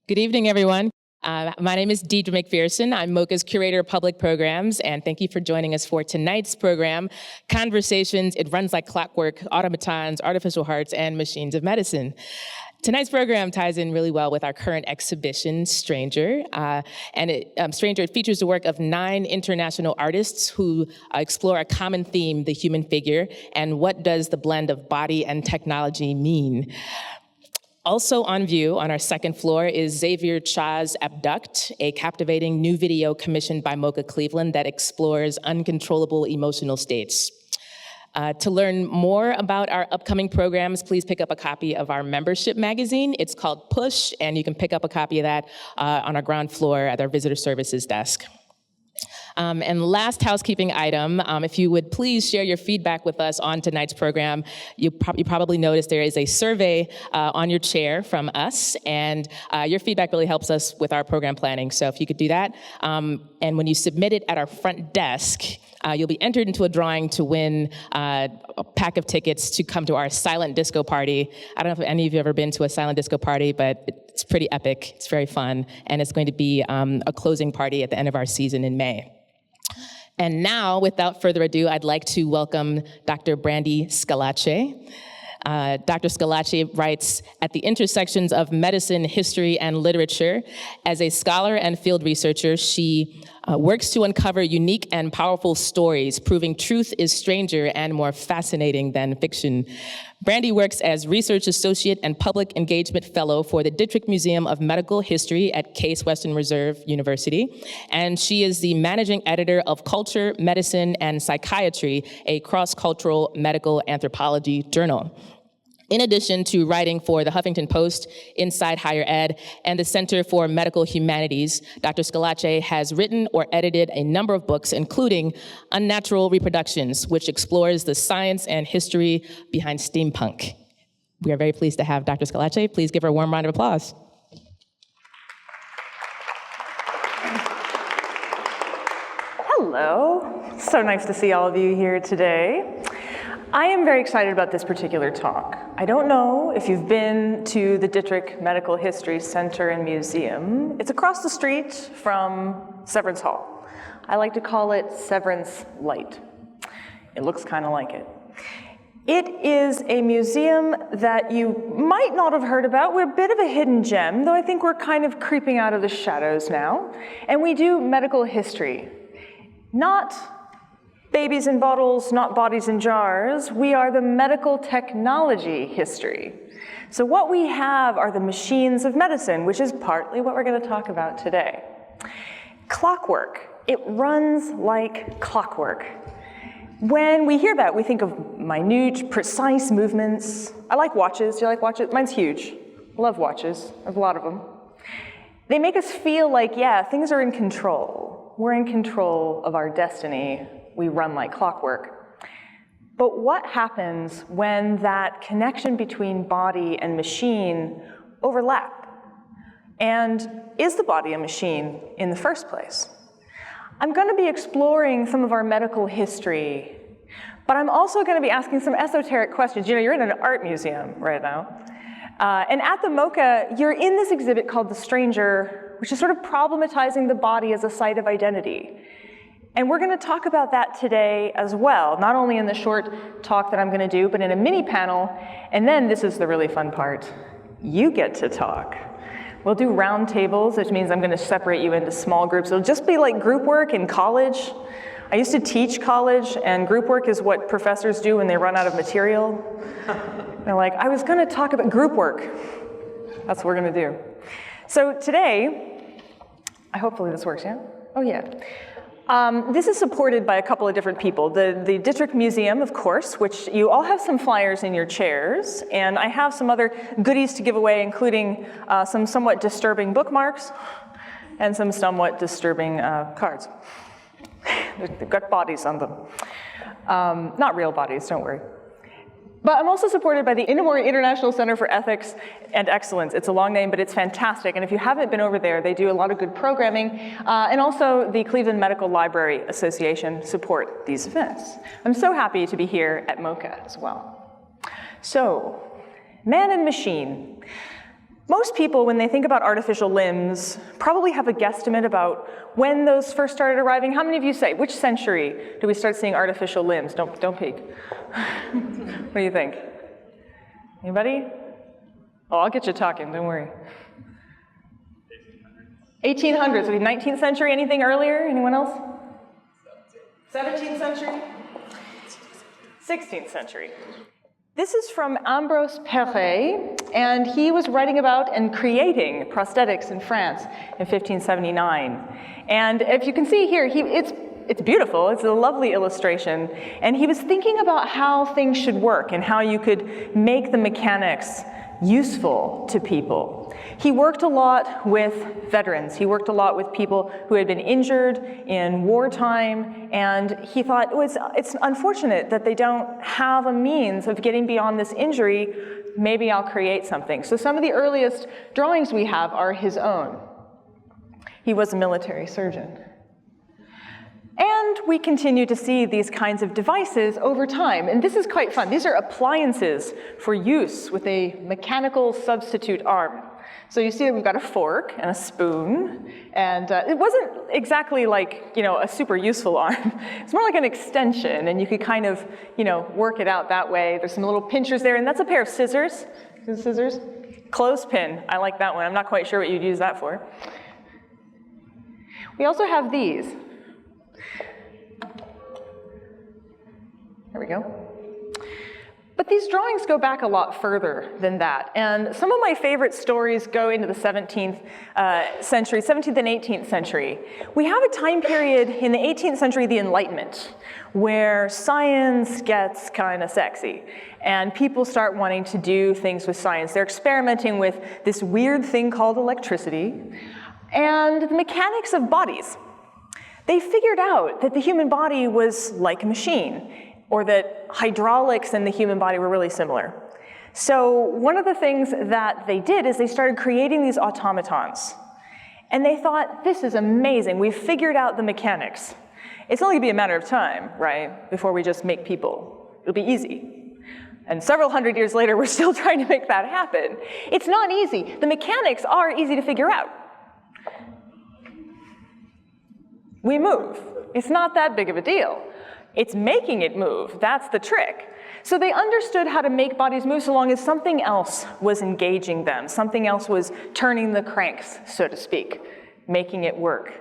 Good evening, everyone. My name is Deidre McPherson. I'm MoCA's Curator of Public Programs, and thank you for joining us for tonight's program, Conversations, It Runs Like Clockwork, Automatons, Artificial Hearts, and Machines of Medicine. Tonight's program ties in really well with our current exhibition, Stranger. Stranger features the work of 9 international artists who explore a common theme, the human figure, and what does the blend of body and technology mean. Also on view on our second floor is Xavier Cha's Abduct, a captivating new video commissioned by MoCA Cleveland that explores uncontrollable emotional states. To learn more about our upcoming programs, please pick up a copy of our membership magazine. It's called Push, and you can pick up a copy of that on our ground floor at our visitor services desk. And last housekeeping item, if you would please share your feedback with us on tonight's program. You probably noticed there is a survey on your chair from us, and your feedback really helps us with our program planning. So if you could do that, and when you submit it at our front desk, you'll be entered into a drawing to win a pack of tickets to come to our silent disco party. I don't know if any of you have ever been to a silent disco party, but it's pretty epic. It's very fun, and it's going to be a closing party at the end of our season in May. And now, without further ado, I'd like to welcome Dr. Brandy Scalace. Dr. Scalace writes at the intersections of medicine, history, and literature. As a scholar and field researcher, she works to uncover unique and powerful stories, proving truth is stranger and more fascinating than fiction. Brandy works as research associate and public engagement fellow for the Dietrich Museum of Medical History at Case Western Reserve University, and she is the managing editor of Culture, Medicine, and Psychiatry, a cross-cultural medical anthropology journal. In addition to writing for the Huffington Post, Inside Higher Ed, and the Center for Medical Humanities, Dr. Scalace has written or edited a number of books, including Unnatural Reproductions, which explores the science and history behind steampunk. We are very pleased to have Dr. Scalace. Please give her a warm round of applause. Hello. So nice to see all of you here today. I am very excited about this particular talk. I don't know if you've been to the Dietrich Medical History Center and Museum. It's across the street from Severance Hall. I like to call it Severance Light. It looks kind of like it. It is a museum that you might not have heard about. We're a bit of a hidden gem, though I think we're kind of creeping out of the shadows now. And we do medical history. Not babies in bottles, not bodies in jars. We are the medical technology history. So what we have are the machines of medicine, which is partly what we're going to talk about today. Clockwork. It runs like clockwork. When we hear that, we think of minute, precise movements. I like watches. Do you like watches? Mine's huge. Love watches. There's a lot of them. They make us feel like, yeah, things are in control. We're in control of our destiny. We run like clockwork. But what happens when that connection between body and machine overlap? And is the body a machine in the first place? I'm going to be exploring some of our medical history, but I'm also going to be asking some esoteric questions. You know, you're in an art museum right now. And at the MoCA, you're in this exhibit called The Stranger, which is sort of problematizing the body as a site of identity. And we're going to talk about that today as well, not only in the short talk that I'm going to do, but in a mini panel. And then this is the really fun part. You get to talk. We'll do round tables, which means I'm going to separate you into small groups. It'll just be like group work in college. I used to teach college, and group work is what professors do when they run out of material. They're like, I was going to talk about group work. That's what we're going to do. So today, hopefully this works, yeah? Oh, yeah. This is supported by a couple of different people. The Dietrich Museum, of course, which you all have some flyers in your chairs, and I have some other goodies to give away, including some somewhat disturbing bookmarks and some somewhat disturbing cards. They've got bodies on them. Not real bodies, don't worry. But I'm also supported by the International Center for Ethics and Excellence. It's a long name, but it's fantastic. And if you haven't been over there, they do a lot of good programming. And also the Cleveland Medical Library Association support these events. I'm so happy to be here at MoCA as well. So, man and machine. Most people, when they think about artificial limbs, probably have a guesstimate about when those first started arriving. How many of you say, which century do we start seeing artificial limbs? Don't peek. What do you think? Anybody? Oh, I'll get you talking, don't worry. 1800s, so 19th century, anything earlier? Anyone else? 17th century? 16th century. This is from Ambrose Perret, and he was writing about and creating prosthetics in France in 1579. And if you can see here, it's beautiful, it's a lovely illustration, and he was thinking about how things should work and how you could make the mechanics useful to people. He worked a lot with veterans. He worked a lot with people who had been injured in wartime, and he thought it's unfortunate that they don't have a means of getting beyond this injury. Maybe I'll create something. So some of the earliest drawings we have are his own. He was a military surgeon. And we continue to see these kinds of devices over time. And this is quite fun. These are appliances for use with a mechanical substitute arm. So you see that we've got a fork and a spoon. And it wasn't exactly like, a super useful arm. It's more like an extension. And you could kind of, work it out that way. There's some little pinchers there. And that's a pair of scissors. Scissors. Clothespin. I like that one. I'm not quite sure what you'd use that for. We also have these. There we go. But these drawings go back a lot further than that. And some of my favorite stories go into the 17th century, 17th and 18th century. We have a time period in the 18th century, the Enlightenment, where science gets kind of sexy. And people start wanting to do things with science. They're experimenting with this weird thing called electricity and the mechanics of bodies. They figured out that the human body was like a machine, or that hydraulics and the human body were really similar. So one of the things that they did is they started creating these automatons. And they thought, this is amazing, we've figured out the mechanics. It's only gonna be a matter of time, right, before we just make people. It'll be easy. And several hundred years later, we're still trying to make that happen. It's not easy. The mechanics are easy to figure out. We move. It's not that big of a deal. It's making it move, that's the trick. So they understood how to make bodies move so long as something else was engaging them, something else was turning the cranks, so to speak, making it work,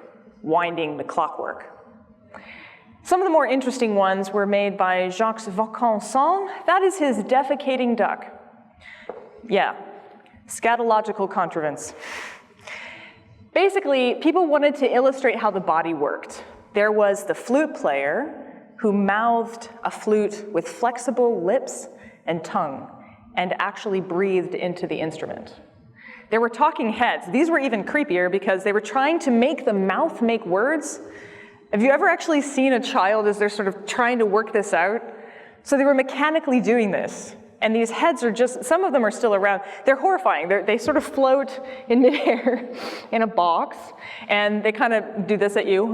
winding the clockwork. Some of the more interesting ones were made by Jacques Vaucanson. That is his defecating duck. Yeah, scatological contrivance. Basically, people wanted to illustrate how the body worked. There was the flute player, who mouthed a flute with flexible lips and tongue and actually breathed into the instrument. There were talking heads. These were even creepier because they were trying to make the mouth make words. Have you ever actually seen a child as they're sort of trying to work this out? So they were mechanically doing this. And these heads are just, some of them are still around. They're horrifying. They sort of float in midair in a box, and they kind of do this at you.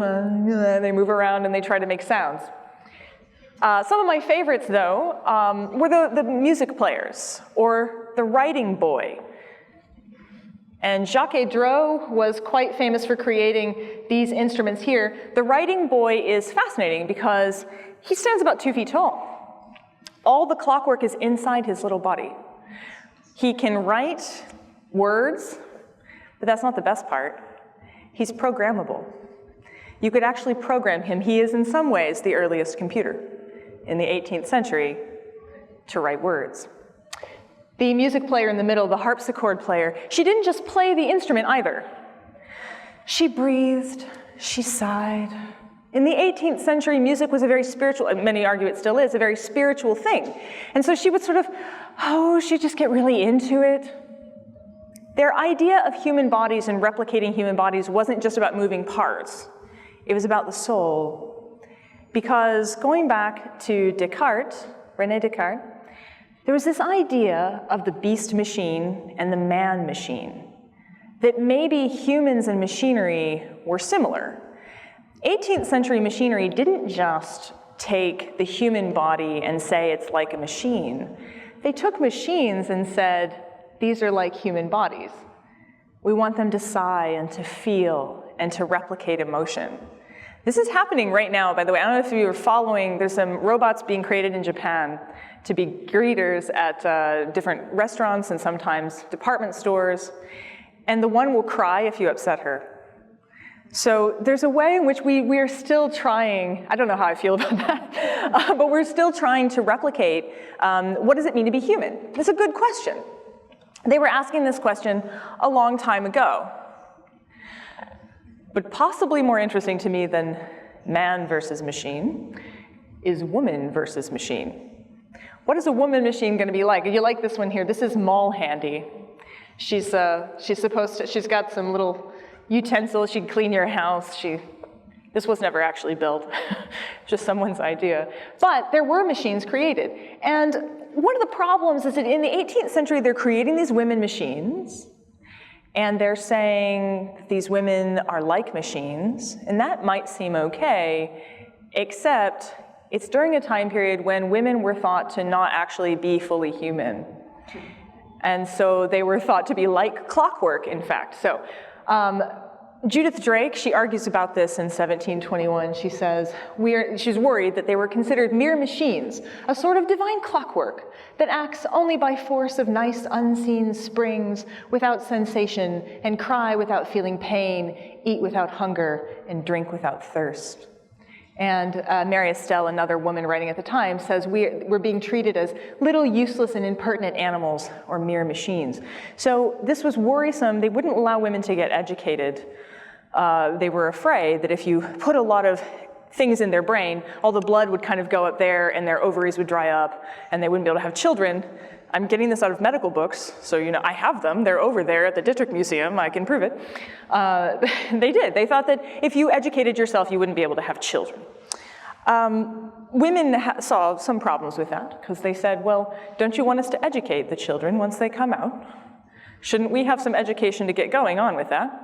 They move around and they try to make sounds. Some of my favorites, though, were the music players, or the writing boy. And Jacques Auzoux was quite famous for creating these instruments here. The writing boy is fascinating because he stands about 2 feet tall. All the clockwork is inside his little body. He can write words, but that's not the best part. He's programmable. You could actually program him. He is, in some ways, the earliest computer in the 18th century to write words. The music player in the middle, the harpsichord player, she didn't just play the instrument either. She breathed, she sighed. In the 18th century, music was a very spiritual, and many argue it still is, a very spiritual thing. And so she would sort of, she'd just get really into it. Their idea of human bodies and replicating human bodies wasn't just about moving parts. It was about the soul. Because going back to Descartes, René Descartes, there was this idea of the beast machine and the man machine, that maybe humans and machinery were similar. 18th century machinery didn't just take the human body and say it's like a machine. They took machines and said, these are like human bodies. We want them to sigh and to feel and to replicate emotion. This is happening right now, by the way. I don't know if you were following, there's some robots being created in Japan to be greeters at different restaurants and sometimes department stores. And the one will cry if you upset her. So there's a way in which we are still trying, I don't know how I feel about that, but we're still trying to replicate what does it mean to be human? It's a good question. They were asking this question a long time ago. But possibly more interesting to me than man versus machine is woman versus machine. What is a woman machine going to be like? You like this one here. This is Mall Handy. She's supposed to, she's got some little utensils. She'd clean your house. This was never actually built, just someone's idea. But there were machines created. And one of the problems is that in the 18th century, they're creating these women machines. And they're saying these women are like machines, and that might seem okay, except it's during a time period when women were thought to not actually be fully human. And so they were thought to be like clockwork, in fact. So Judith Drake, she argues about this in 1721. She says, she's worried that they were considered mere machines, a sort of divine clockwork that acts only by force of nice unseen springs, without sensation, and cry without feeling pain, eat without hunger, and drink without thirst. And Mary Estelle, another woman writing at the time, says we're being treated as little useless and impertinent animals or mere machines. So this was worrisome. They wouldn't allow women to get educated. They were afraid that if you put a lot of things in their brain, all the blood would kind of go up there and their ovaries would dry up and they wouldn't be able to have children. I'm getting this out of medical books, so I have them. They're over there at the Dittrich Museum. I can prove it. They did. They thought that if you educated yourself, you wouldn't be able to have children. Women saw some problems with that because they said, well, don't you want us to educate the children once they come out? Shouldn't we have some education to get going on with that?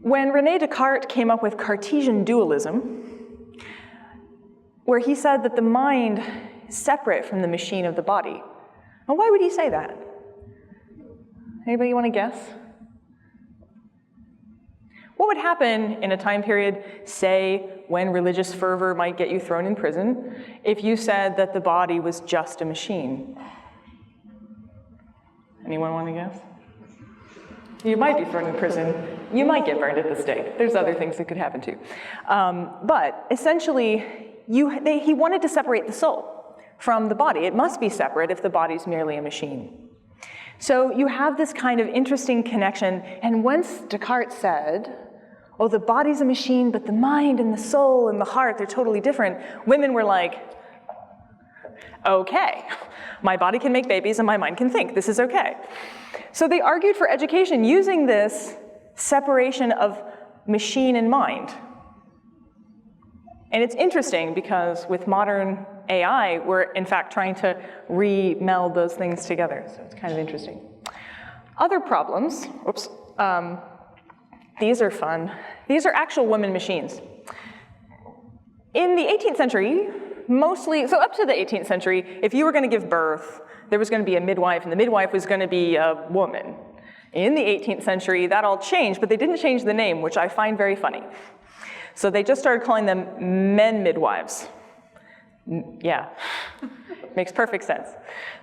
When René Descartes came up with Cartesian dualism, where he said that the mind is separate from the machine of the body. Well, why would he say that? Anybody want to guess? What would happen in a time period, say, when religious fervor might get you thrown in prison, if you said that the body was just a machine? Anyone want to guess? You might be thrown in prison. You might get burned at the stake. There's other things that could happen too. But essentially, he wanted to separate the soul from the body. It must be separate if the body's merely a machine. So you have this kind of interesting connection. And once Descartes said, oh, the body's a machine, but the mind and the soul and the heart, they're totally different, women were like, okay, my body can make babies and my mind can think. This is okay. So they argued for education using this separation of machine and mind. And it's interesting because with modern AI, we're in fact trying to re-meld those things together. So it's kind of interesting. Other problems, whoops, these are fun. These are actual women machines. In the 18th century, mostly, so up to the 18th century, if you were going to give birth, there was going to be a midwife, and the midwife was going to be a woman. In the 18th century, that all changed, but they didn't change the name, which I find very funny. So they just started calling them men midwives. Yeah, makes perfect sense.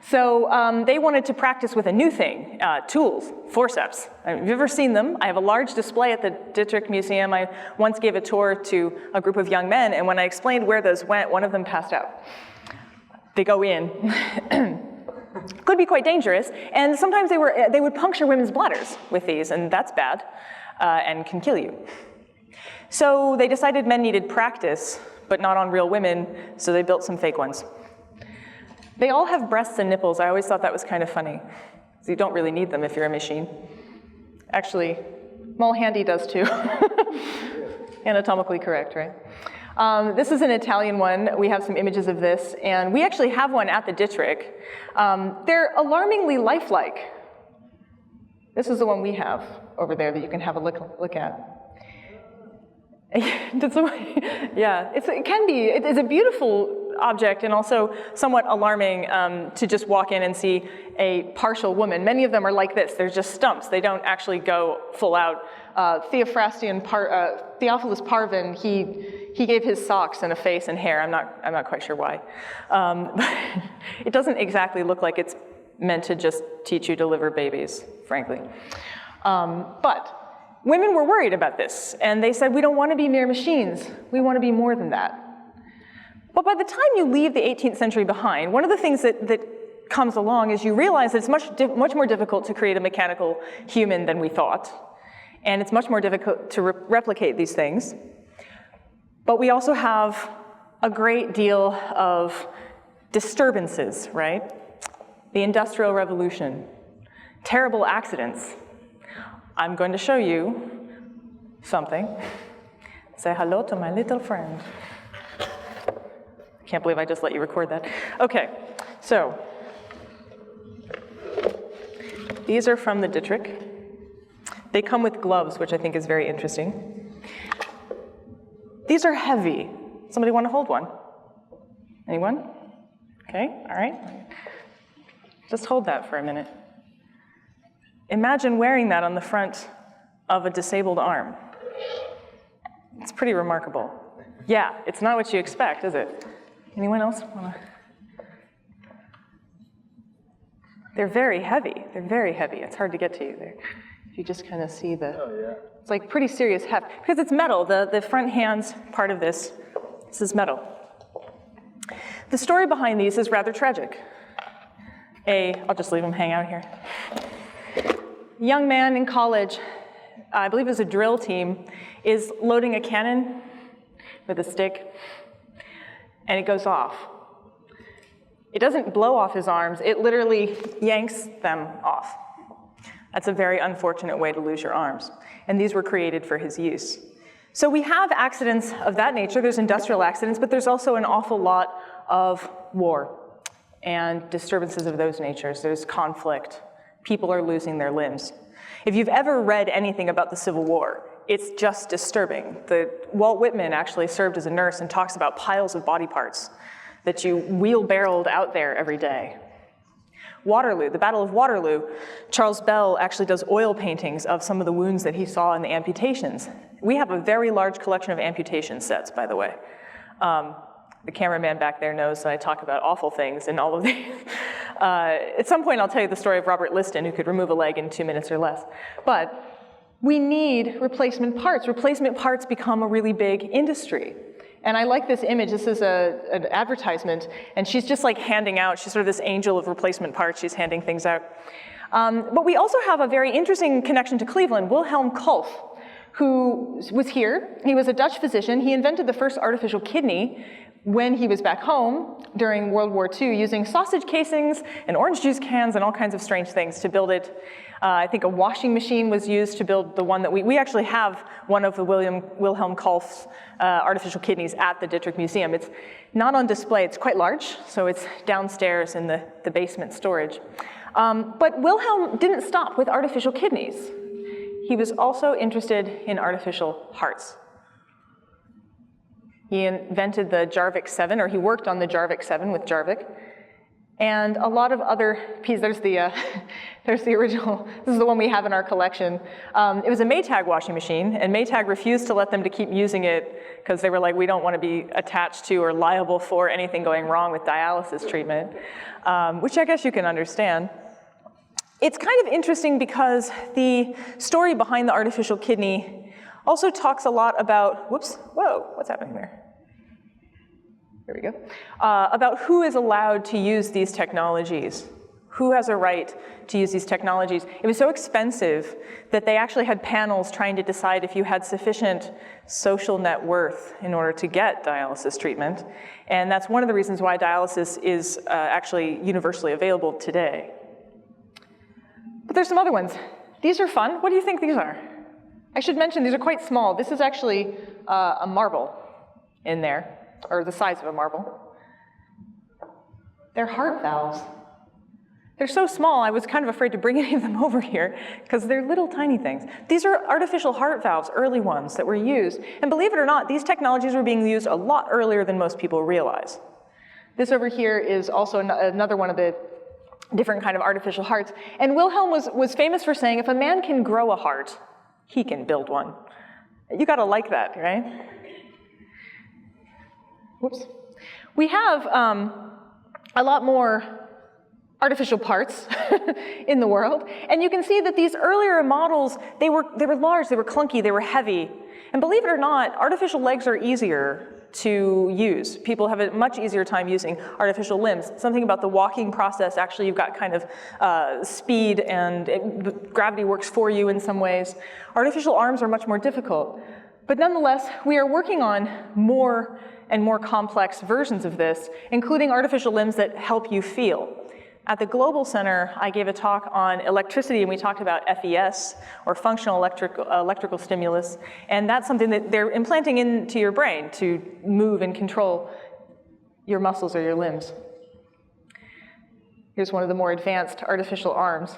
So they wanted to practice with a new thing, tools, forceps. Have you ever seen them? I have a large display at the Dittrich Museum. I once gave a tour to a group of young men, and when I explained where those went, one of them passed out. They go in. Could be quite dangerous, and sometimes they would puncture women's bladders with these, and that's bad, and can kill you. So they decided men needed practice, but not on real women, so they built some fake ones. They all have breasts and nipples. I always thought that was kind of funny. So you don't really need them if you're a machine. Actually, Mall Handy does too. Anatomically correct, right? This is an Italian one. We have some images of this, and we actually have one at the Dittrich. They're alarmingly lifelike. This is the one we have over there that you can have a look at. Yeah, it can be. It's a beautiful object and also somewhat alarming to just walk in and see a partial woman. Many of them are like this. They're just stumps. They don't actually go full out. Theophilus Parvin, he gave his socks and a face and hair. I'm not quite sure why. But it doesn't exactly look like it's meant to just teach you to deliver babies, frankly. But women were worried about this, and they said, we don't want to be mere machines. We want to be more than that. But by the time you leave the 18th century behind, one of the things that comes along is you realize that it's much more difficult to create a mechanical human than we thought. And it's much more difficult to replicate these things. But we also have a great deal of disturbances, right? The Industrial Revolution, terrible accidents. I'm going to show you something. Say hello to my little friend. Can't believe I just let you record that. Okay, so these are from the Dietrich. They come with gloves, which I think is very interesting. These are heavy. Somebody want to hold one? Anyone? Okay, all right. Just hold that for a minute. Imagine wearing that on the front of a disabled arm. It's pretty remarkable. Yeah, it's not what you expect, is it? Anyone else wanna? They're very heavy. They're very heavy. It's hard to get to you there. You just kind of see it's like pretty serious heft. Because it's metal, the front hands part of this is metal. The story behind these is rather tragic. I'll just leave them hang out here. Young man in college, I believe it was a drill team, is loading a cannon with a stick, and it goes off. It doesn't blow off his arms, it literally yanks them off. That's a very unfortunate way to lose your arms. And these were created for his use. So we have accidents of that nature. There's industrial accidents, but there's also an awful lot of war and disturbances of those natures. There's conflict. People are losing their limbs. If you've ever read anything about the Civil War, it's just disturbing. Walt Whitman actually served as a nurse and talks about piles of body parts that you wheelbarrowed out there every day. Waterloo, the Battle of Waterloo, Charles Bell actually does oil paintings of some of the wounds that he saw in the amputations. We have a very large collection of amputation sets, by the way. The cameraman back there knows that I talk about awful things in all of these. At some point I'll tell you the story of Robert Liston, who could remove a leg in 2 minutes or less. But we need replacement parts. Replacement parts become a really big industry. And I like this image. This is an advertisement, and she's just like handing out, she's sort of this angel of replacement parts. She's handing things out. But we also have a very interesting connection to Cleveland. Wilhelm Kolff, who was here. He was a Dutch physician. He invented the first artificial kidney when he was back home during World War II, using sausage casings and orange juice cans and all kinds of strange things to build it. I think a washing machine was used to build the one that we actually have one of the Wilhelm Kolff's artificial kidneys at the Dietrich Museum. It's not on display, it's quite large, so it's downstairs in the basement storage. But Wilhelm didn't stop with artificial kidneys. He was also interested in artificial hearts. He invented the Jarvik 7, or he worked on the Jarvik 7 with Jarvik. And a lot of other pieces, there's the original, this is the one we have in our collection. It was a Maytag washing machine, and Maytag refused to let them to keep using it because they were like, we don't want to be attached to or liable for anything going wrong with dialysis treatment, which I guess you can understand. It's kind of interesting because the story behind the artificial kidney also talks a lot about, what's happening there? There we go. About who is allowed to use these technologies. Who has a right to use these technologies? It was so expensive that they actually had panels trying to decide if you had sufficient social net worth in order to get dialysis treatment. And that's one of the reasons why dialysis is actually universally available today. But there's some other ones. These are fun. What do you think these are? I should mention these are quite small. This is actually a marble in there, or the size of a marble. They're heart valves. They're so small, I was kind of afraid to bring any of them over here because they're little tiny things. These are artificial heart valves, early ones that were used. And believe it or not, these technologies were being used a lot earlier than most people realize. This over here is also another one of the different kind of artificial hearts. And Wilhelm was famous for saying, if a man can grow a heart, he can build one. You gotta like that, right? Whoops. We have a lot more artificial parts in the world. And you can see that these earlier models, they were large, they were clunky, they were heavy. And believe it or not, artificial legs are easier to use. People have a much easier time using artificial limbs. Something about the walking process, actually you've got kind of speed and gravity works for you in some ways. Artificial arms are much more difficult. But nonetheless, we are working on more and more complex versions of this, including artificial limbs that help you feel. At the Global Center, I gave a talk on electricity, and we talked about FES, or functional electrical stimulus, and that's something that they're implanting into your brain to move and control your muscles or your limbs. Here's one of the more advanced artificial arms.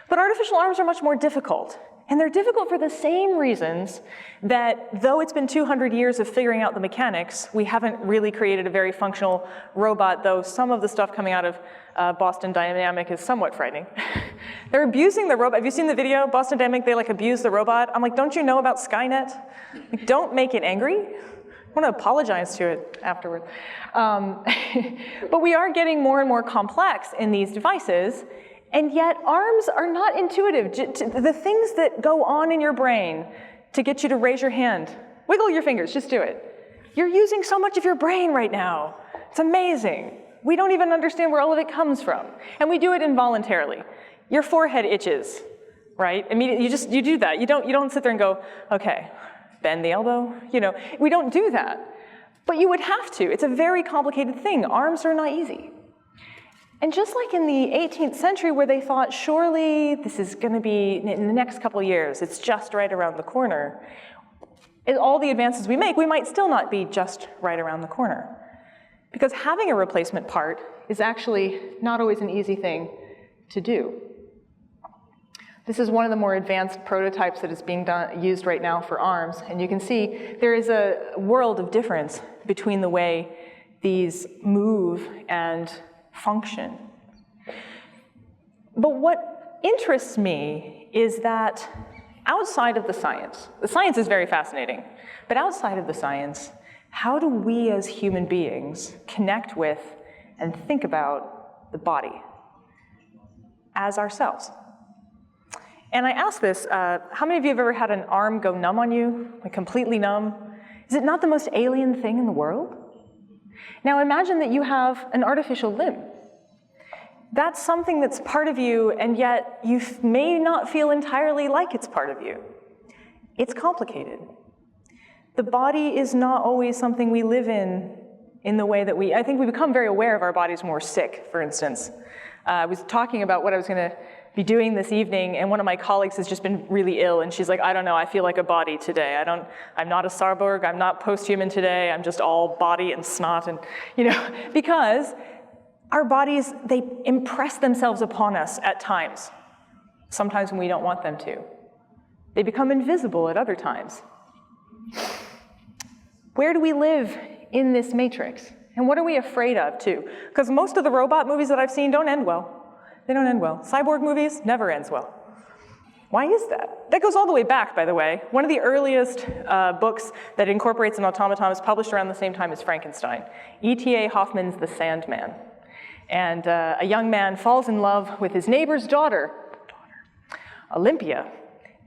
But artificial arms are much more difficult. And they're difficult for the same reasons that, though it's been 200 years of figuring out the mechanics, we haven't really created a very functional robot, though some of the stuff coming out of Boston Dynamic is somewhat frightening. They're abusing the robot. Have you seen the video? Boston Dynamic, they abuse the robot. I'm like, don't you know about Skynet? Don't make it angry. I want to apologize to it afterward. But we are getting more and more complex in these devices. And yet, arms are not intuitive. The things that go on in your brain to get you to raise your hand, wiggle your fingers, just do it. You're using so much of your brain right now. It's amazing. We don't even understand where all of it comes from. And we do it involuntarily. Your forehead itches, right? Immediately, you do that. You don't sit there and go, okay, bend the elbow. We don't do that. But you would have to. It's a very complicated thing. Arms are not easy. And just like in the 18th century where they thought, surely this is going to be in the next couple of years, it's just right around the corner, all the advances we make, we might still not be just right around the corner. Because having a replacement part is actually not always an easy thing to do. This is one of the more advanced prototypes that is being used right now for arms. And you can see there is a world of difference between the way these move and function. But what interests me is that outside of the science is very fascinating, but outside of the science, how do we as human beings connect with and think about the body as ourselves? And I ask this, how many of you have ever had an arm go numb on you, like completely numb? Is it not the most alien thing in the world? Now imagine that you have an artificial limb. That's something that's part of you, and yet you may not feel entirely like it's part of you. It's complicated. The body is not always something we live in the way that I think we become very aware of our bodies when we're sick, for instance. I was talking about what I was going to be doing this evening, and one of my colleagues has just been really ill, and she's like, I don't know, I feel like a body today. I'm not a cyborg, I'm not post-human today, I'm just all body and snot, and because our bodies, they impress themselves upon us at times, sometimes when we don't want them to. They become invisible at other times. Where do we live in this matrix? And what are we afraid of, too? Because most of the robot movies that I've seen don't end well. They don't end well. Cyborg movies never ends well. Why is that? That goes all the way back, by the way. One of the earliest books that incorporates an automaton was published around the same time as Frankenstein. E.T.A. Hoffman's The Sandman. And a young man falls in love with his neighbor's daughter, Olympia.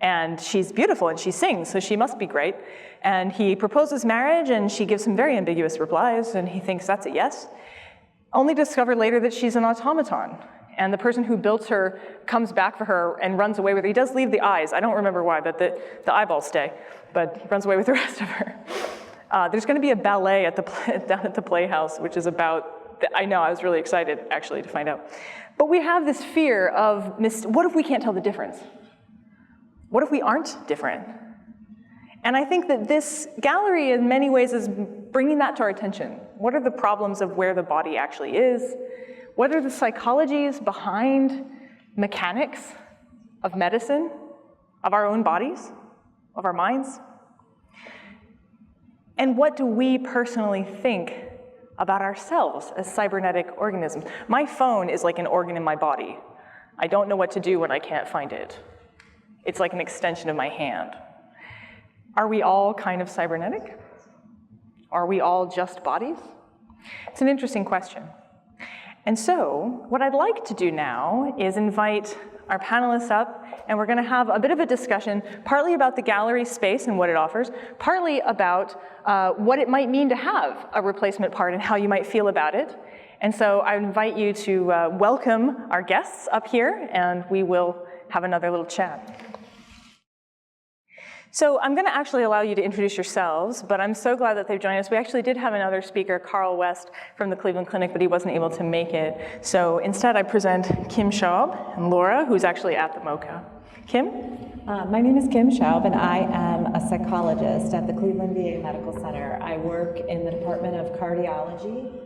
And she's beautiful and she sings, so she must be great. And he proposes marriage and she gives him very ambiguous replies and he thinks that's a yes. Only to discover later that she's an automaton. And the person who built her comes back for her and runs away with her. He does leave the eyes. I don't remember why, but the eyeballs stay. But he runs away with the rest of her. There's going to be a ballet down at the Playhouse, which is about, I know, I was really excited, actually, to find out. But we have this fear of, what if we can't tell the difference? What if we aren't different? And I think that this gallery, in many ways, is bringing that to our attention. What are the problems of where the body actually is? What are the psychologies behind mechanics of medicine, of our own bodies, of our minds? And what do we personally think about ourselves as cybernetic organisms. My phone is like an organ in my body. I don't know what to do when I can't find it. It's like an extension of my hand. Are we all kind of cybernetic? Are we all just bodies? It's an interesting question. And so, what I'd like to do now is invite our panelists up, and we're going to have a bit of a discussion, partly about the gallery space and what it offers, partly about what it might mean to have a replacement part and how you might feel about it. And so I invite you to welcome our guests up here, and we will have another little chat. So I'm going to actually allow you to introduce yourselves, but I'm so glad that they've joined us. We actually did have another speaker, Carl West, from the Cleveland Clinic, but he wasn't able to make it. So instead, I present Kim Schaub and Laura, who's actually at the MoCA. Kim? My name is Kim Schaub, and I am a psychologist at the Cleveland VA Medical Center. I work in the Department of Cardiology,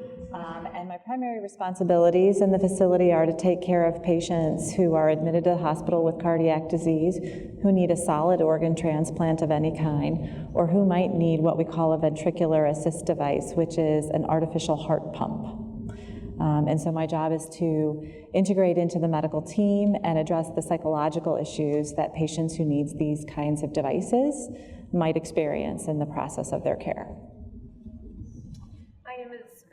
and my primary responsibilities in the facility are to take care of patients who are admitted to the hospital with cardiac disease, who need a solid organ transplant of any kind, or who might need what we call a ventricular assist device, which is an artificial heart pump. And so my job is to integrate into the medical team and address the psychological issues that patients who need these kinds of devices might experience in the process of their care.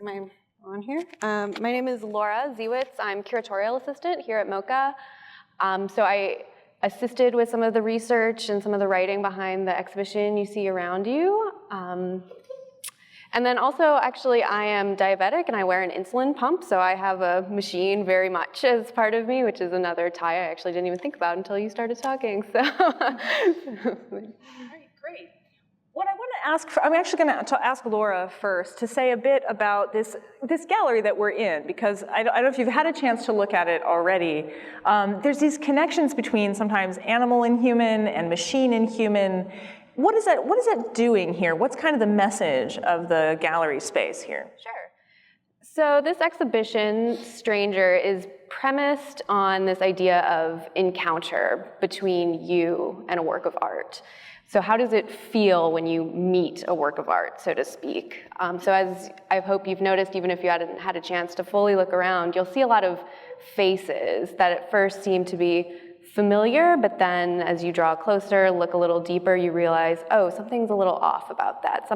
Am I on here? My name is Laura Ziewitz. I'm curatorial assistant here at MoCA. So I assisted with some of the research and some of the writing behind the exhibition you see around you. And then also, actually, I am diabetic and I wear an insulin pump, so I have a machine very much as part of me, which is another tie I actually didn't even think about until you started talking. So. Great. What I want to ask, I'm actually going to ask Laura first to say a bit about this gallery that we're in, because I don't know if you've had a chance to look at it already. There's these connections between sometimes animal and human and machine and human. What is that doing here? What's kind of the message of the gallery space here? Sure. So this exhibition, Stranger, is premised on this idea of encounter between you and a work of art. So how does it feel when you meet a work of art, so to speak? So as I hope you've noticed, even if you hadn't had a chance to fully look around, you'll see a lot of faces that at first seem to be familiar, but then as you draw closer, look a little deeper, you realize, oh, something's a little off about that.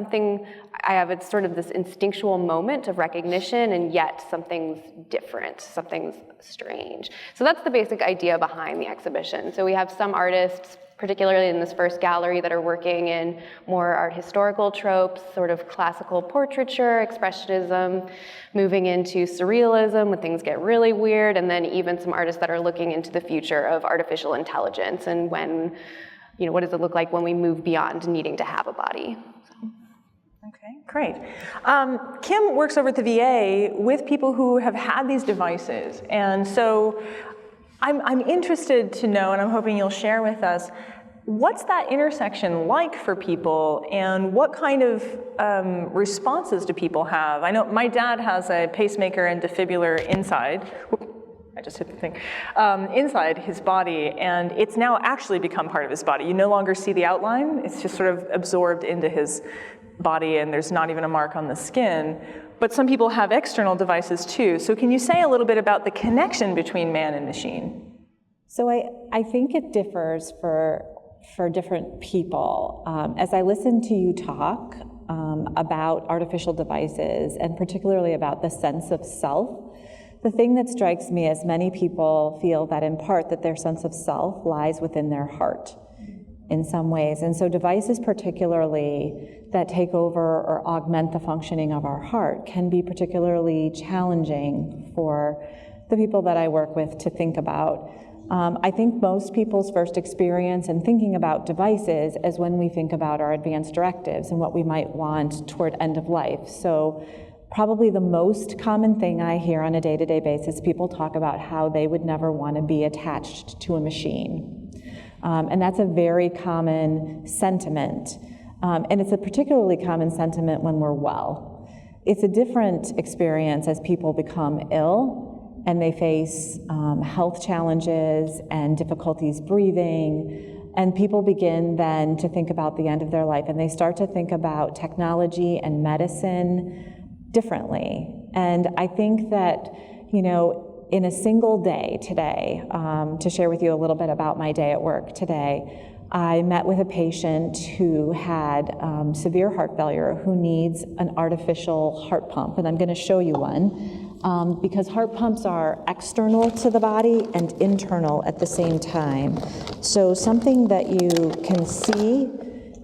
It's sort of this instinctual moment of recognition, and yet something's different, something's strange. So that's the basic idea behind the exhibition. So we have some artists, particularly in this first gallery, that are working in more art historical tropes, sort of classical portraiture, expressionism, moving into surrealism when things get really weird, and then even some artists that are looking into the future of artificial intelligence and when, what does it look like when we move beyond needing to have a body. Okay, great. Kim works over at the VA with people who have had these devices, and so I'm interested to know, and I'm hoping you'll share with us, what's that intersection like for people, and what kind of responses do people have? I know my dad has a pacemaker and defibrillator inside. I just hit the thing. Inside his body, and it's now actually become part of his body. You no longer see the outline. It's just sort of absorbed into his body, and there's not even a mark on the skin. But some people have external devices too. So can you say a little bit about the connection between man and machine? So I think it differs for different people. As I listen to you talk about artificial devices, and particularly about the sense of self, the thing that strikes me is many people feel that in part that their sense of self lies within their heart in some ways. And so devices particularly that take over or augment the functioning of our heart can be particularly challenging for the people that I work with to think about. I think most people's first experience in thinking about devices is when we think about our advanced directives and what we might want toward end of life. So probably the most common thing I hear on a day-to-day basis, people talk about how they would never want to be attached to a machine. And that's a very common sentiment. And it's a particularly common sentiment when we're well. It's a different experience as people become ill and they face health challenges and difficulties breathing, and people begin then to think about the end of their life, and they start to think about technology and medicine differently. And I think that, you know, in a single day today, to share with you a little bit about my day at work today, I met with a patient who had severe heart failure who needs an artificial heart pump, and I'm going to show you one, because heart pumps are external to the body and internal at the same time. So something that you can see,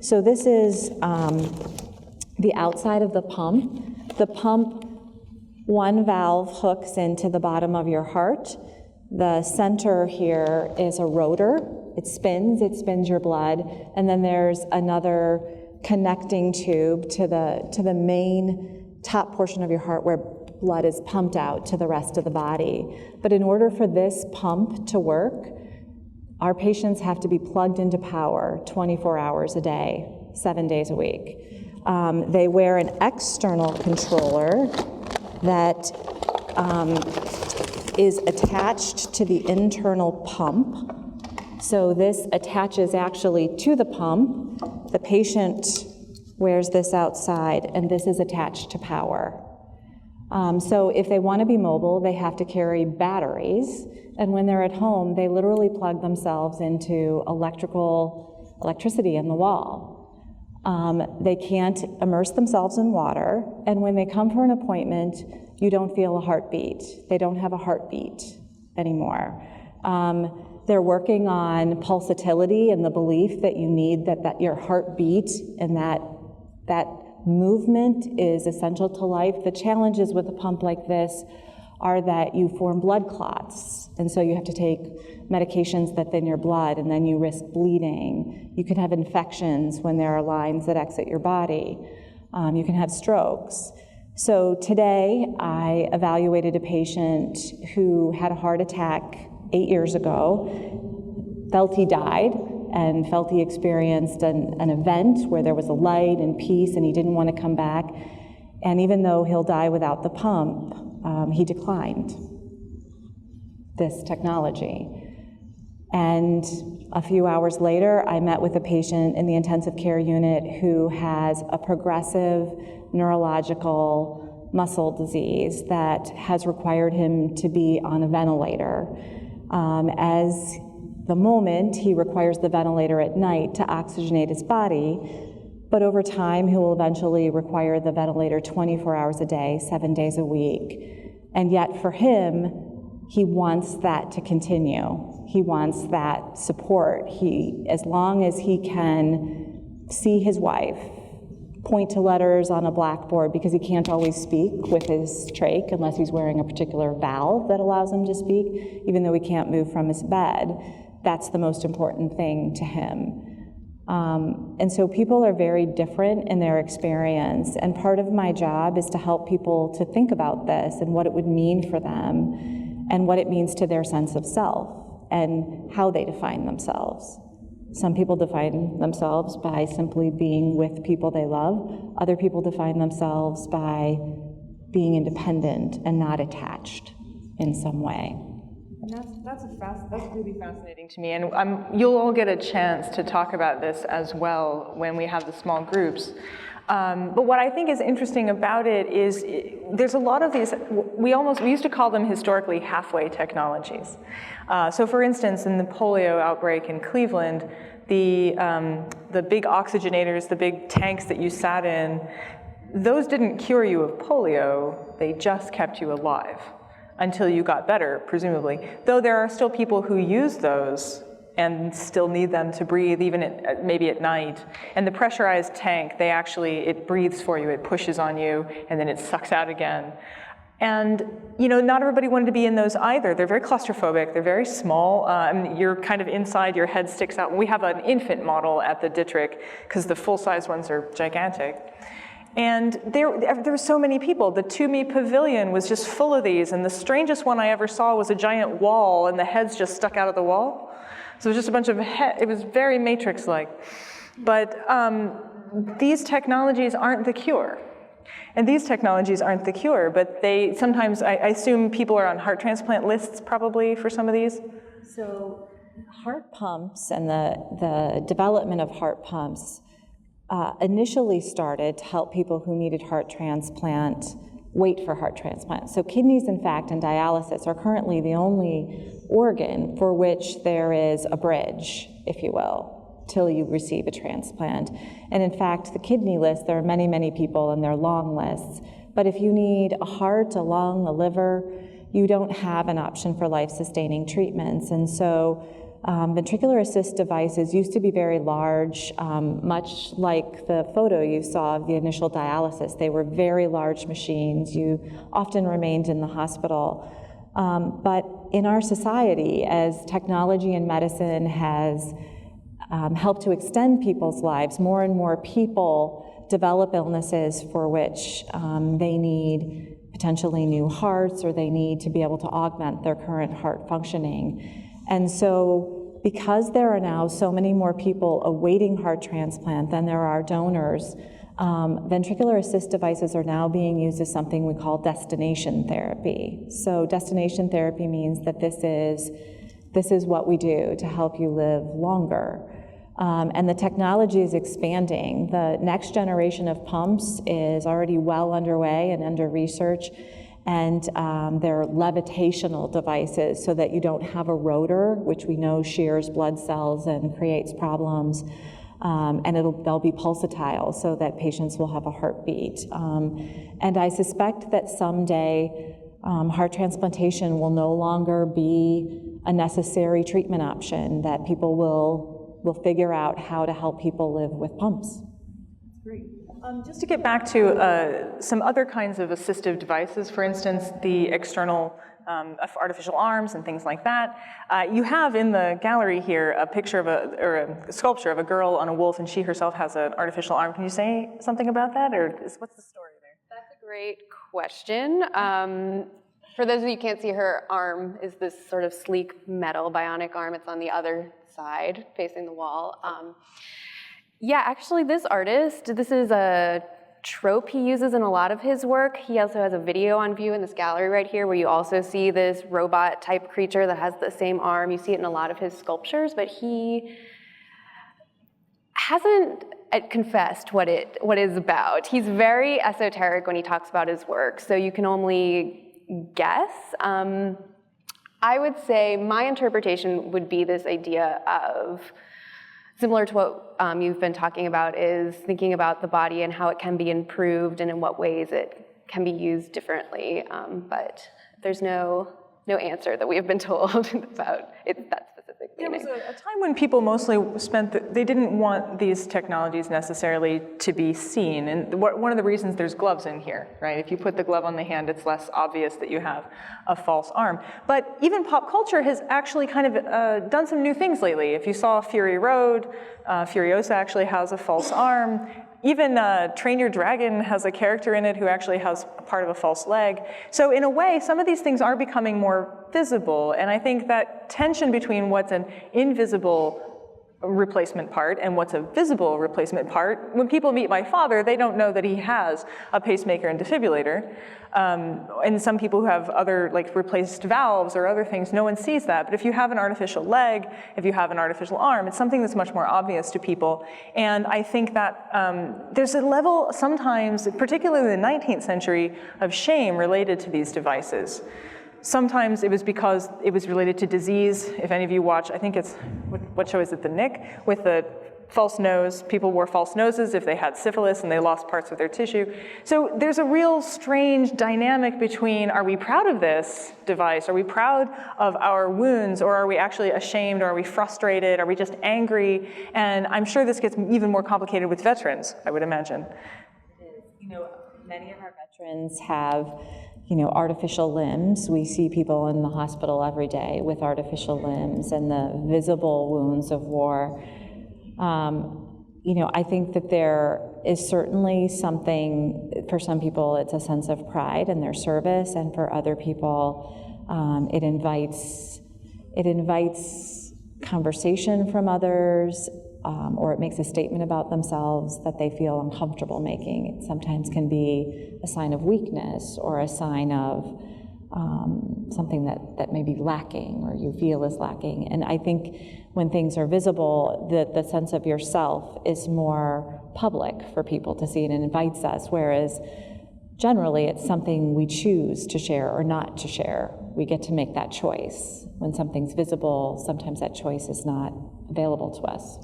so this is the outside of the pump. The pump, one valve hooks into the bottom of your heart. The center here is a rotor. It spins your blood, and then there's another connecting tube to the main top portion of your heart where blood is pumped out to the rest of the body. But in order for this pump to work, our patients have to be plugged into power 24 hours a day, 7 days a week. They wear an external controller that is attached to the internal pump. So this attaches actually to the pump. The patient wears this outside, and this is attached to power. So if they want to be mobile, they have to carry batteries, and when they're at home, they literally plug themselves into electricity in the wall. They can't immerse themselves in water, and when they come for an appointment, you don't feel a heartbeat. They don't have a heartbeat anymore. They're working on pulsatility and the belief that you need that your heartbeat and that movement is essential to life. The challenges with a pump like this are that you form blood clots, and so you have to take medications that thin your blood, and then you risk bleeding. You can have infections when there are lines that exit your body. You can have strokes. So today, I evaluated a patient who had a heart attack 8 years ago, felt he died, and felt he experienced an event where there was a light and peace, and he didn't want to come back. And even though he'll die without the pump, he declined this technology. And a few hours later, I met with a patient in the intensive care unit who has a progressive neurological muscle disease that has required him to be on a ventilator. As the moment, he requires the ventilator at night to oxygenate his body, but over time, he will eventually require the ventilator 24 hours a day, 7 days a week. And yet for him, he wants that to continue. He wants that support. As long as he can see his wife, point to letters on a blackboard, because he can't always speak with his trach unless he's wearing a particular valve that allows him to speak, even though he can't move from his bed. That's the most important thing to him. And so people are very different in their experience, and part of my job is to help people to think about this and what it would mean for them and what it means to their sense of self and how they define themselves. Some people define themselves by simply being with people they love. Other people define themselves by being independent and not attached in some way. And that's really fascinating to me, and you'll all get a chance to talk about this as well when we have the small groups. But what I think is interesting about it is there's a lot of these, we used to call them historically halfway technologies. So for instance, in the polio outbreak in Cleveland, the big oxygenators, the big tanks that you sat in, those didn't cure you of polio, they just kept you alive until you got better, presumably. Though there are still people who use those and still need them to breathe, even maybe at night. And the pressurized tank, it breathes for you, it pushes on you, and then it sucks out again. And not everybody wanted to be in those either. They're very claustrophobic, they're very small. You're kind of inside, your head sticks out. We have an infant model at the Dittrich, because the full-size ones are gigantic. And there were so many people. The Toomey Pavilion was just full of these, and the strangest one I ever saw was a giant wall, and the heads just stuck out of the wall. So it was just a bunch of it was very Matrix-like. But these technologies aren't the cure. And these technologies aren't the cure, but they sometimes, I assume people are on heart transplant lists probably for some of these? So heart pumps and the development of heart pumps initially started to help people who needed heart transplant wait for heart transplant. So kidneys, in fact, and dialysis are currently the only organ for which there is a bridge, if you will, till you receive a transplant. And in fact, the kidney list, there are many, many people, and they're long lists. But if you need a heart, a lung, a liver, you don't have an option for life-sustaining treatments. And so ventricular assist devices used to be very large, much like the photo you saw of the initial dialysis. They were very large machines. You often remained in the hospital. But in our society, as technology and medicine has helped to extend people's lives, more and more people develop illnesses for which they need potentially new hearts, or they need to be able to augment their current heart functioning. And so because there are now so many more people awaiting heart transplant than there are donors, ventricular assist devices are now being used as something we call destination therapy. So destination therapy means that this is what we do to help you live longer. And the technology is expanding. The next generation of pumps is already well underway and under research, and they're levitational devices so that you don't have a rotor, which we know shears blood cells and creates problems. And they'll be pulsatile so that patients will have a heartbeat. And I suspect that someday heart transplantation will no longer be a necessary treatment option, that people will figure out how to help people live with pumps. Great. Just to get back to some other kinds of assistive devices, for instance, the external artificial arms and things like that. You have in the gallery here a picture of a sculpture of a girl on a wolf, and she herself has an artificial arm. Can you say something about that, or what's the story there? That's a great question. For those of you who can't see, her arm is this sort of sleek metal bionic arm. It's on the other side, facing the wall. Yeah, actually, this artist, this is a trope he uses in a lot of his work. He also has a video on view in this gallery right here where you also see this robot-type creature that has the same arm. You see it in a lot of his sculptures, but he hasn't confessed what it is about. He's very esoteric when he talks about his work, so you can only guess. I would say my interpretation would be this idea of, similar to what you've been talking about, is thinking about the body and how it can be improved and in what ways it can be used differently. But there's no answer that we have been told about that specific meaning. There was a time when people mostly they didn't want these technologies necessarily to be seen. And one of the reasons there's gloves in here, right? If you put the glove on the hand, it's less obvious that you have a false arm. But even pop culture has actually kind of done some new things lately. If you saw Fury Road, Furiosa actually has a false arm. Even Train Your Dragon has a character in it who actually has part of a false leg. So in a way, some of these things are becoming more visible. And I think that tension between what's an invisible replacement part and what's a visible replacement part, when people meet my father, they don't know that he has a pacemaker and defibrillator. And some people who have other, like, replaced valves or other things, no one sees that. But if you have an artificial leg, if you have an artificial arm, it's something that's much more obvious to people. And I think that there's a level sometimes, particularly in the 19th century, of shame related to these devices. Sometimes it was because it was related to disease. If any of you watch, I think it's, what show is it, The Nick? With the false nose. People wore false noses if they had syphilis and they lost parts of their tissue. So there's a real strange dynamic between, are we proud of this device? Are we proud of our wounds? Or are we actually ashamed? Or are we frustrated? Are we just angry? And I'm sure this gets even more complicated with veterans, I would imagine. It is. You know, many of our veterans have, you know, artificial limbs. We see people in the hospital every day with artificial limbs and the visible wounds of war. You know, I think that there is certainly something, for some people it's a sense of pride in their service, and for other people it invites conversation from others, or it makes a statement about themselves that they feel uncomfortable making. It sometimes can be a sign of weakness or a sign of something that may be lacking or you feel is lacking. And I think when things are visible, the sense of yourself is more public for people to see, and it invites us, whereas generally it's something we choose to share or not to share. We get to make that choice. When something's visible, sometimes that choice is not available to us.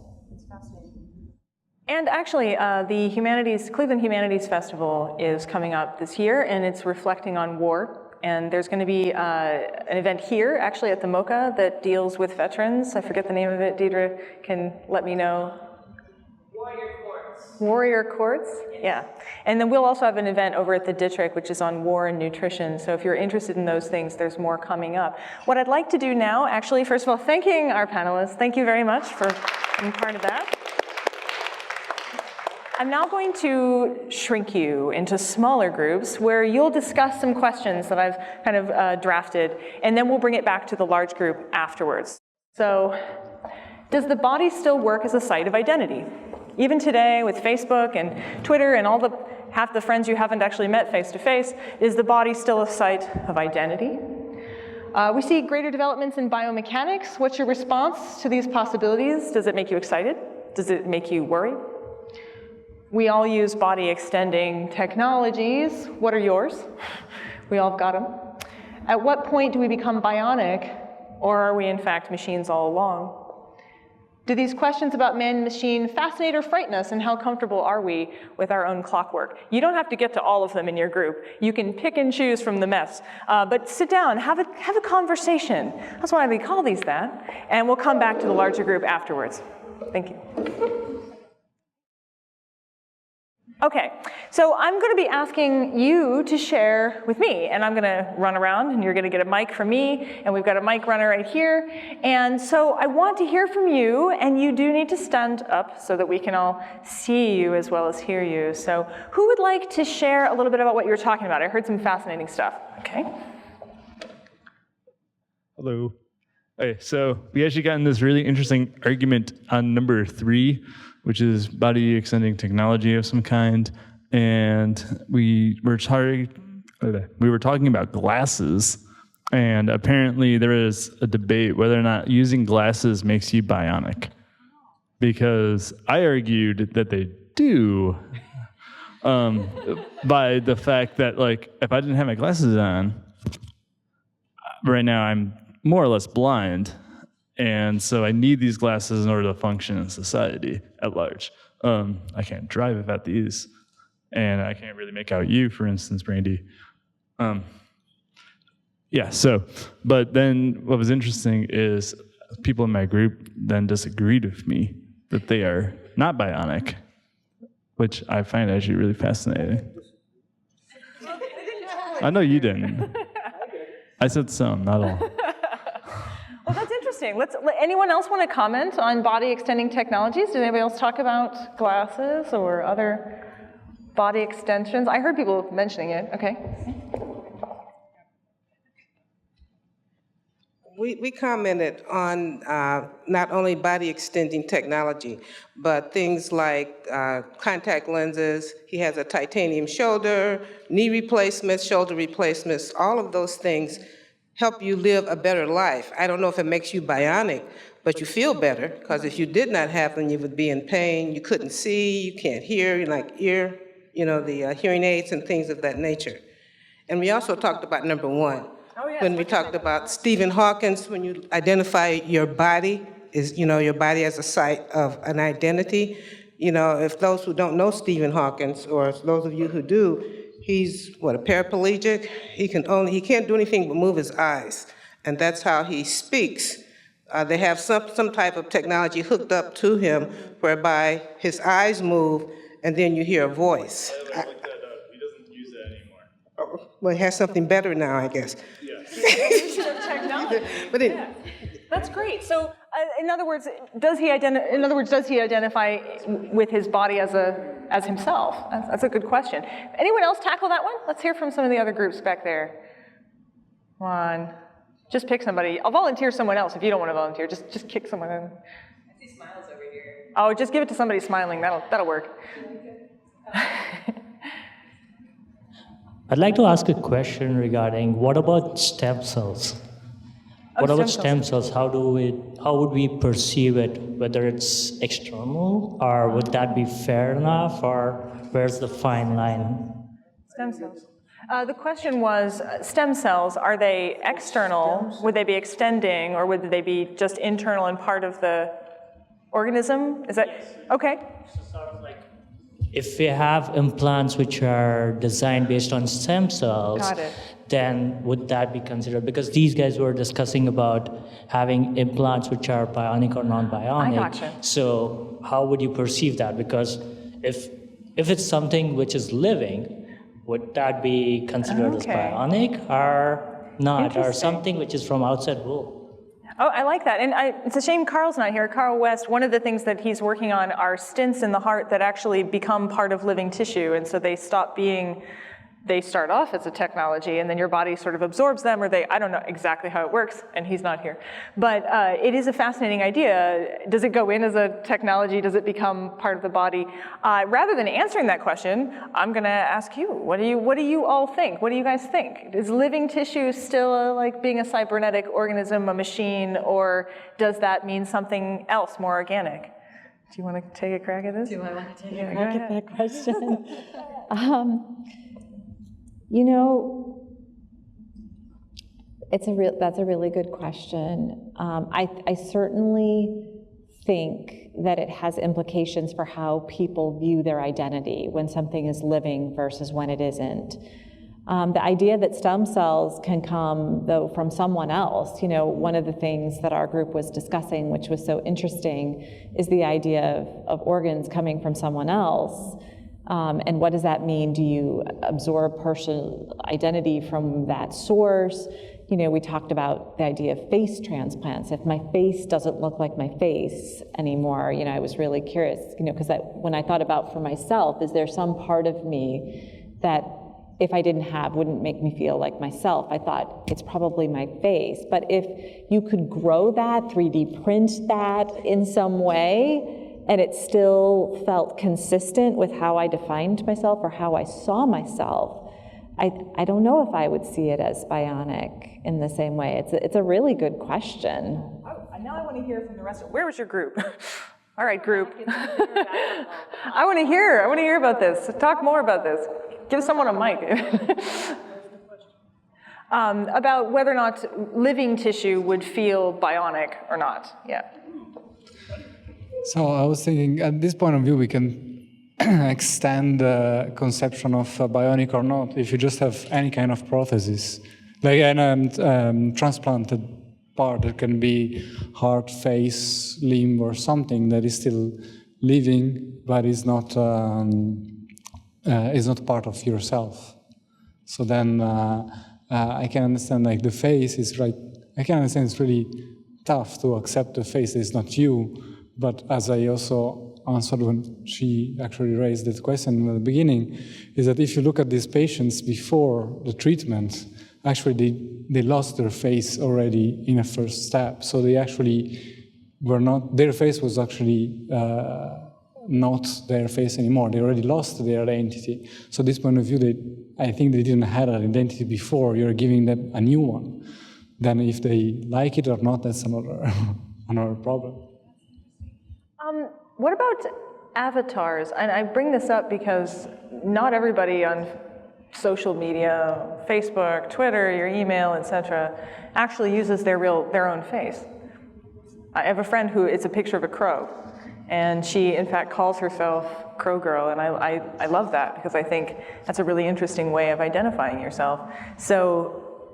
And actually, the Cleveland Humanities Festival is coming up this year, and it's reflecting on war. And there's going to be an event here, actually at the MoCA, that deals with veterans. I forget the name of it. Deidre can let me know. Warrior Courts, yeah. And then we'll also have an event over at the Dittrich, which is on war and nutrition. So if you're interested in those things, there's more coming up. What I'd like to do now, actually, first of all, thanking our panelists. Thank you very much for being part of that. I'm now going to shrink you into smaller groups where you'll discuss some questions that I've kind of drafted, and then we'll bring it back to the large group afterwards. So, does the body still work as a site of identity? Even today with Facebook and Twitter and half the friends you haven't actually met face to face, is the body still a site of identity? We see greater developments in biomechanics. What's your response to these possibilities? Does it make you excited? Does it make you worried? We all use body extending technologies. What are yours? We all have got them. At what point do we become bionic, or are we in fact machines all along? Do these questions about man and machine fascinate or frighten us, and how comfortable are we with our own clockwork? You don't have to get to all of them in your group. You can pick and choose from the mess. But sit down, have a conversation. That's why we call these that. And we'll come back to the larger group afterwards. Thank you. Okay, so I'm going to be asking you to share with me, and I'm going to run around, and you're going to get a mic from me, and we've got a mic runner right here. And so I want to hear from you, and you do need to stand up so that we can all see you as well as hear you. So who would like to share a little bit about what you were talking about? I heard some fascinating stuff. Okay. Hello. Okay, so we actually got in this really interesting argument on number 3, which is body extending technology of some kind, and we were talking about glasses, and apparently there is a debate whether or not using glasses makes you bionic, because I argued that they do, by the fact that, like, if I didn't have my glasses on, right now I'm more or less blind. And so I need these glasses in order to function in society at large. I can't drive without these, and I can't really make out you, for instance, Brandy. Yeah, so, but then what was interesting is people in my group then disagreed with me that they are not bionic, which I find actually really fascinating. I know you didn't. I said some, not all. Well, that's interesting. Anyone else want to comment on body extending technologies? Did anybody else talk about glasses or other body extensions? I heard people mentioning it. Okay. We commented on not only body extending technology, but things like contact lenses. He has a titanium shoulder, knee replacements, shoulder replacements, all of those things help you live a better life. I don't know if it makes you bionic, but you feel better, because if you did not have them, you would be in pain, you couldn't see, you can't hear, like the hearing aids and things of that nature. And we also talked about number 1. Oh, yes. When we talked about Stephen Hawking's, when you identify your body, your body as a site of an identity. If those who don't know Stephen Hawkins, or those of you who do, he's a paraplegic. He can't do anything but move his eyes, and that's how he speaks. They have some type of technology hooked up to him whereby his eyes move, and then you hear a voice. I looked that up. He doesn't use that anymore. Well, he has something better now, I guess. Use of technology. But yeah. That's great. So, in other words, does he identify with his body as himself? That's a good question. Anyone else tackle that one? Let's hear from some of the other groups back there. Come on, just pick somebody. I'll volunteer someone else if you don't want to volunteer. Just kick someone in. I see smiles over here. Oh, just give it to somebody smiling. That'll work. I'd like to ask a question regarding what about stem cells? What about stem cells? How would we perceive it? Whether it's external, or would that be fair enough, or where's the fine line? Stem cells. The question was, stem cells, are they external? Would they be extending, or would they be just internal and part of the organism? Is that, okay. So sort of like, if we have implants which are designed based on stem cells, Got it. then would that be considered? Because these guys were discussing about having implants which are bionic or non-bionic. I gotcha. So how would you perceive that? Because if it's something which is living, would that be considered as Okay. bionic or not, or Interesting. something which is from outside world? Oh, I like that. And it's a shame Carl's not here. Carl West, one of the things that he's working on are stents in the heart that actually become part of living tissue. And so they stop being, they start off as a technology and then your body sort of absorbs them, or I don't know exactly how it works, and he's not here. But it is a fascinating idea. Does it go in as a technology? Does it become part of the body? Rather than answering that question, I'm gonna ask you, what do you all think? What do you guys think? Is living tissue still like being a cybernetic organism, a machine, or does that mean something else, more organic? Do you want to take a crack at this? Do I want to take Yeah, a go crack at ahead. that question? You know, that's a really good question. I certainly think that it has implications for how people view their identity when something is living versus when it isn't. The idea that stem cells can come, though, from someone else, you know, one of the things that our group was discussing, which was so interesting, is the idea of organs coming from someone else. And what does that mean? Do you absorb personal identity from that source? You know, we talked about the idea of face transplants. If my face doesn't look like my face anymore, you know, I was really curious, you know, because when I thought about for myself, is there some part of me that if I didn't have wouldn't make me feel like myself? I thought it's probably my face. But if you could grow that, 3D print that in some way, and it still felt consistent with how I defined myself or how I saw myself, I don't know if I would see it as bionic in the same way. It's a really good question. Now I want to hear from the rest of, where was your group? All right, group. I want to hear about this. Talk more about this. Give someone a mic. About whether or not living tissue would feel bionic or not, yeah. So I was thinking, at this point of view, we can extend the conception of bionic or not. If you just have any kind of prosthesis, like an transplanted part that can be heart, face, limb, or something that is still living, but is not part of yourself. So then I can understand, like, the face is right. I can understand it's really tough to accept the face is not you. But as I also answered when she actually raised that question in the beginning, is that if you look at these patients before the treatment, actually they lost their face already in a first step. So they actually were not, their face was actually not their face anymore. They already lost their identity. So this point of view, I think they didn't have an identity before. You're giving them a new one. Then if they like it or not, that's another problem. What about avatars? And I bring this up because not everybody on social media, Facebook, Twitter, your email, etc., actually uses their own face. I have a friend who, it's a picture of a crow, and she, in fact, calls herself Crow Girl, and I love that because I think that's a really interesting way of identifying yourself. So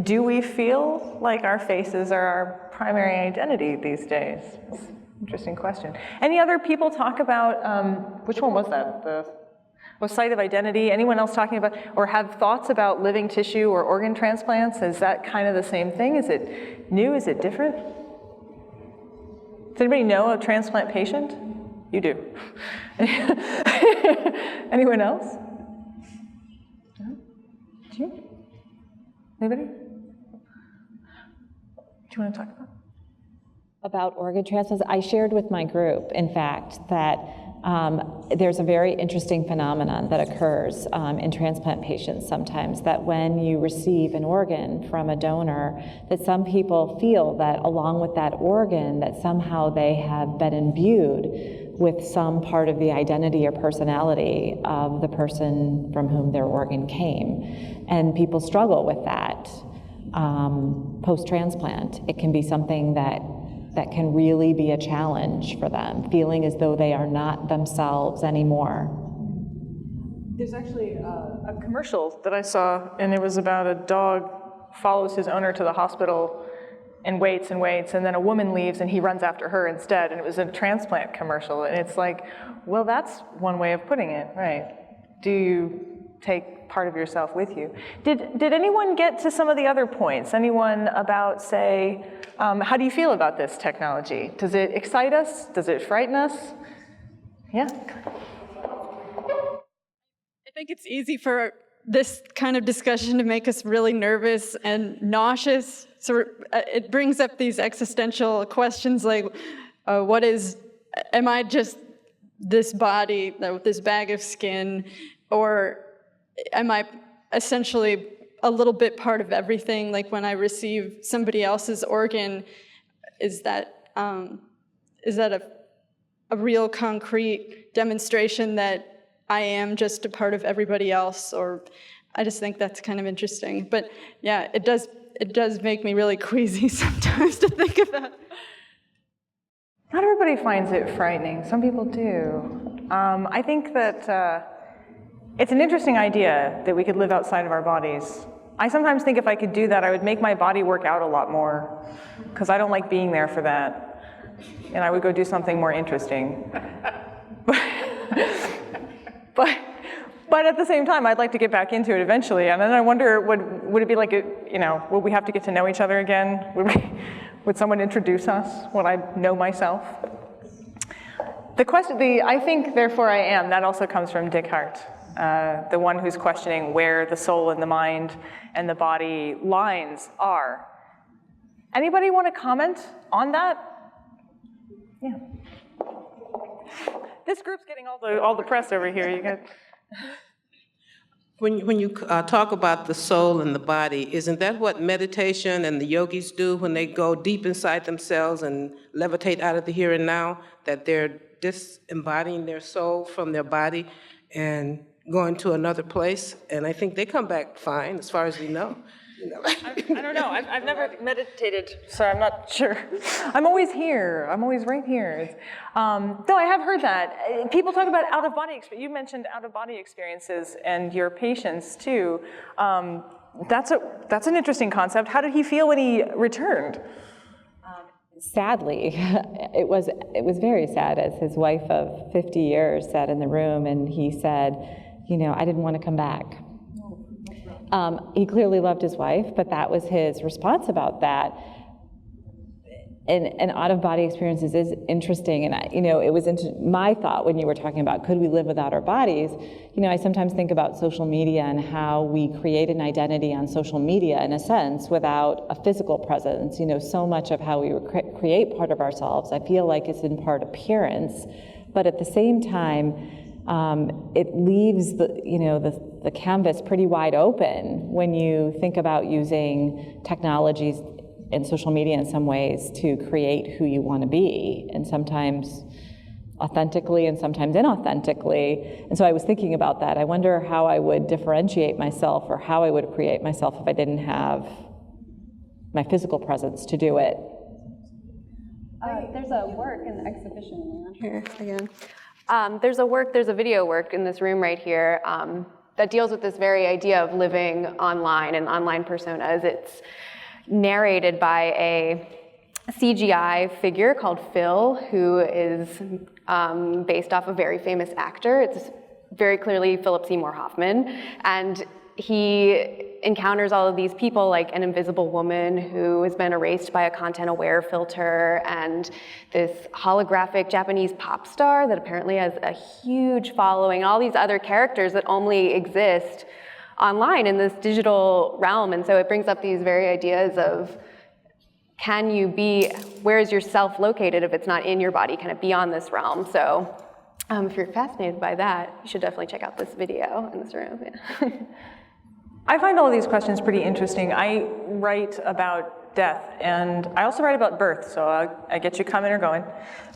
do we feel like our faces are our primary identity these days? Interesting question. Any other people talk about, which one was that? Site of identity? Anyone else talking about, or have thoughts about living tissue or organ transplants? Is that kind of the same thing? Is it new? Is it different? Does anybody know a transplant patient? You do. Anyone else? No? Do you? Anybody? Do you want to talk about organ transplants? I shared with my group, in fact, that there's a very interesting phenomenon that occurs in transplant patients sometimes, that when you receive an organ from a donor, that some people feel that along with that organ, that somehow they have been imbued with some part of the identity or personality of the person from whom their organ came. And people struggle with that post-transplant. It can be something that can really be a challenge for them, feeling as though they are not themselves anymore. There's actually a commercial that I saw, and it was about a dog follows his owner to the hospital and waits, and then a woman leaves and he runs after her instead, and it was a transplant commercial. And it's like, well, that's one way of putting it, right? Do you take part of yourself with you? Did anyone get to some of the other points? Anyone about, say, how do you feel about this technology? Does it excite us? Does it frighten us? Yeah. I think it's easy for this kind of discussion to make us really nervous and nauseous. So it brings up these existential questions like, am I just this body, this bag of skin, or am I essentially a little bit part of everything? Like when I receive somebody else's organ, is that a real concrete demonstration that I am just a part of everybody else? Or I just think that's kind of interesting. But yeah, it does make me really queasy sometimes to think about. Not everybody finds it frightening. Some people do. I think that it's an interesting idea that we could live outside of our bodies. I sometimes think if I could do that, I would make my body work out a lot more, because I don't like being there for that. And I would go do something more interesting. But at the same time, I'd like to get back into it eventually. And then I wonder, would it be like, would we have to get to know each other again? Would someone introduce us? Would I know myself? I think, therefore I am, that also comes from Descartes, the one who's questioning where the soul and the mind and the body lines are. Anybody want to comment on that? Yeah. This group's getting all the press over here. You got. When you talk about the soul and the body, isn't that what meditation and the yogis do when they go deep inside themselves and levitate out of the here and now, that they're disembodying their soul from their body and going to another place? And I think they come back fine, as far as we know. I don't know. I've never meditated, so I'm not sure. I'm always here. I'm always right here. Though I have heard that. People talk about out-of-body experience. You mentioned out-of-body experiences and your patients, too. That's an interesting concept. How did he feel when he returned? Sadly, it was very sad, as his wife of 50 years sat in the room and he said, I didn't want to come back. He clearly loved his wife, but that was his response about that. And out-of-body experiences is interesting, and it was my thought when you were talking about could we live without our bodies. I sometimes think about social media and how we create an identity on social media, in a sense, without a physical presence. So much of how we create part of ourselves, I feel like it's in part appearance, but at the same time, it leaves the canvas pretty wide open when you think about using technologies and social media in some ways to create who you want to be, and sometimes authentically and sometimes inauthentically. And so I was thinking about that. I wonder how I would differentiate myself, or how I would create myself if I didn't have my physical presence to do it. There's a work in the exhibition here again. There's a video work in this room right here that deals with this very idea of living online and online personas. It's narrated by a CGI figure called Phil, who is based off a very famous actor. It's very clearly Philip Seymour Hoffman, and he encounters all of these people, like an invisible woman who has been erased by a content-aware filter, and this holographic Japanese pop star that apparently has a huge following, and all these other characters that only exist online in this digital realm. And so it brings up these very ideas of, where is your self located if it's not in your body? Can it be on this realm? So if you're fascinated by that, you should definitely check out this video in this room. Yeah. I find all of these questions pretty interesting. I write about death, and I also write about birth, so I get you coming or going.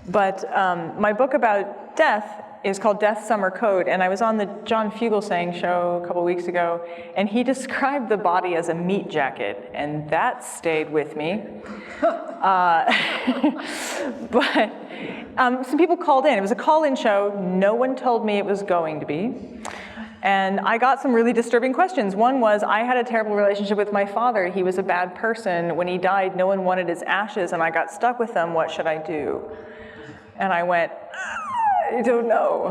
But my book about death is called Death Summer Code, and I was on the John Fugelsang show a couple weeks ago, and he described the body as a meat jacket, and that stayed with me. But some people called in. It was a call-in show. No one told me it was going to be. And I got some really disturbing questions. One was, I had a terrible relationship with my father. He was a bad person. When he died, no one wanted his ashes, and I got stuck with them. What should I do? And I went, I don't know.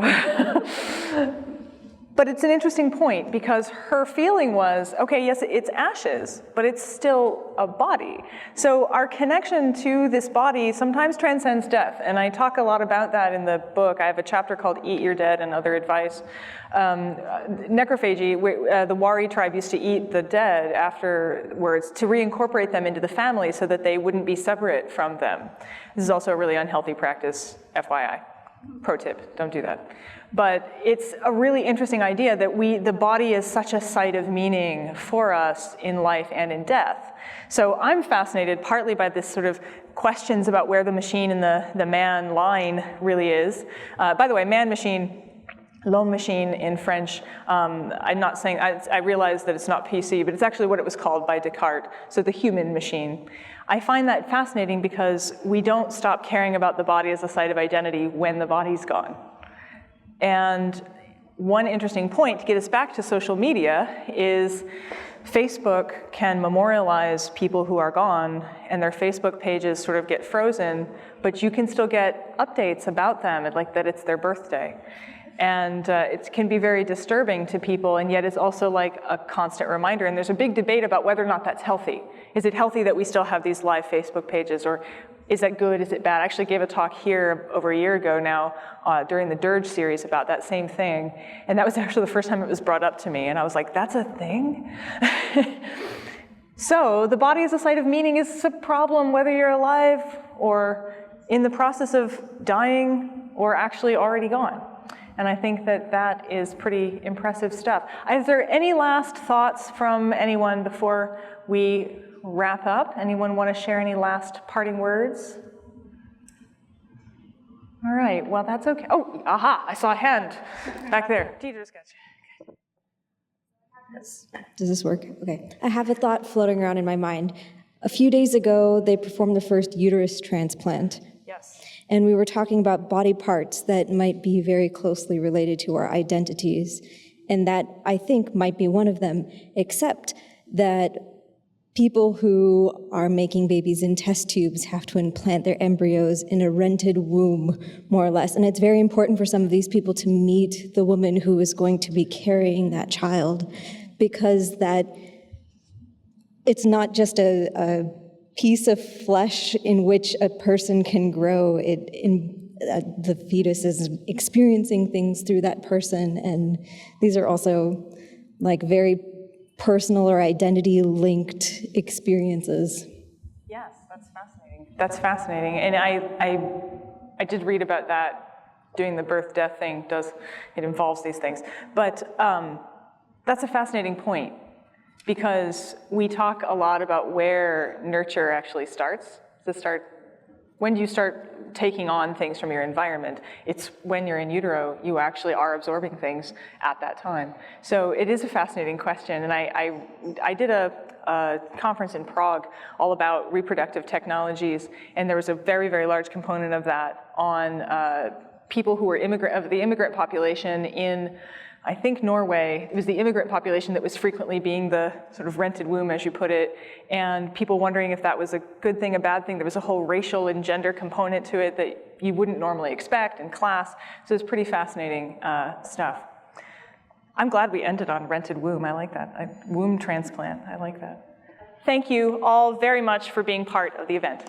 But it's an interesting point, because her feeling was, okay, yes, it's ashes, but it's still a body. So our connection to this body sometimes transcends death, and I talk a lot about that in the book. I have a chapter called Eat Your Dead and Other Advice. Necrophagy, the Wari tribe used to eat the dead afterwards to reincorporate them into the family so that they wouldn't be separate from them. This is also a really unhealthy practice, FYI. Pro tip, don't do that. But it's a really interesting idea that the body is such a site of meaning for us in life and in death. So I'm fascinated partly by this sort of questions about where the machine and the man line really is. By the way, man-machine, l'homme machine in French, I'm not saying, I realize that it's not PC, but it's actually what it was called by Descartes, so the human machine. I find that fascinating because we don't stop caring about the body as a site of identity when the body's gone. And one interesting point to get us back to social media is Facebook can memorialize people who are gone, and their Facebook pages sort of get frozen, but you can still get updates about them, like that it's their birthday. And it can be very disturbing to people, and yet it's also like a constant reminder. And there's a big debate about whether or not that's healthy. Is it healthy that we still have these live Facebook pages, or is that good, is it bad? I actually gave a talk here over a year ago now during the Dirge series about that same thing. And that was actually the first time it was brought up to me. And I was like, that's a thing? So the body as a site of meaning is a problem whether you're alive or in the process of dying or actually already gone. And I think that that is pretty impressive stuff. Is there any last thoughts from anyone before we wrap up? Anyone want to share any last parting words? All right, well, that's okay. Oh, aha, I saw a hand back there. Deidre's got you. Does this work? Okay. I have a thought floating around in my mind. A few days ago, they performed the first uterus transplant. Yes. And we were talking about body parts that might be very closely related to our identities. And that, I think, might be one of them, except that people who are making babies in test tubes have to implant their embryos in a rented womb, more or less. And it's very important for some of these people to meet the woman who is going to be carrying that child, because that it's not just a piece of flesh in which a person can grow. The fetus is experiencing things through that person, and these are also like very personal or identity-linked experiences. Yes, that's fascinating. That's fascinating, and I did read about that. Doing the birth-death thing it involves these things, but that's a fascinating point, because we talk a lot about where nurture actually starts. When you start taking on things from your environment, it's when you're in utero, you actually are absorbing things at that time. So it is a fascinating question, and I did a conference in Prague all about reproductive technologies, and there was a very, very large component of that on people who were of the immigrant population in, I think, Norway. It was the immigrant population that was frequently being the sort of rented womb, as you put it, and people wondering if that was a good thing, a bad thing. There was a whole racial and gender component to it that you wouldn't normally expect, and class. So it's pretty fascinating stuff. I'm glad we ended on rented womb. I like that. Womb transplant. I like that. Thank you all very much for being part of the event.